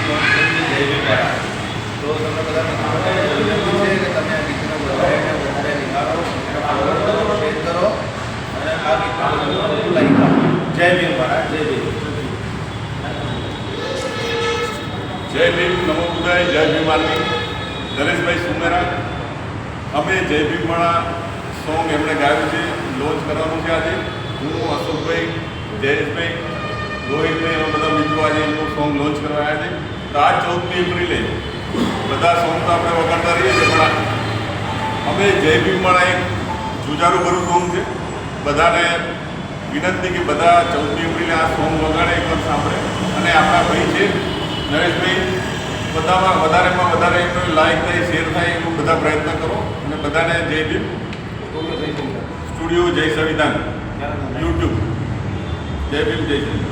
Launch કર્યું છે જય ભીમ વાળા. તો તમને બધાને વિનંતી છે કે તમે આ ગીતને વધારે નિહાળો, એને ફોલો કરો, શેર કરો અને આ ગીતને લાઈક આપો. જય ભીમ વાળા, જય ભીમ. જય ભીમ, નમો બુદ્ધાય, જય ભીમ આર્મી. નરેશભાઈ સુમેરા, અમે જય ભીમ વાળા સોંગ એમણે ગાયું છે, લોન્ચ કરવાનું છે આજે. હું અશોકભાઈ, જયેશભાઈ, રોહિતભાઈ એવા બધા મિત્રો આજે એમનું સોંગ લોન્ચ કરવા આવ્યા છે. તો આ 14મી એપ્રિલે બધા સોંગ તો આપણે વગાડતા રહીએ છીએ, પણ અમે જય ભીમ વાળા એક જુજારું ભરું સોંગ છે. બધાને વિનંતી કે બધા 14મી એપ્રિલે આ સોંગ વગાડે, એકવાર સાંભળે. અને આપણા ભાઈ છે નરેશભાઈ, બધામાં વધારેમાં વધારે એમને લાઈક થાય, શેર થાય એવું બધા પ્રયત્ન કરો. અને બધાને જય ભીમ. સ્ટુડિયો જય સંવિધાન યુટ્યુબ. જય ભીમ, જય સંવિધાન.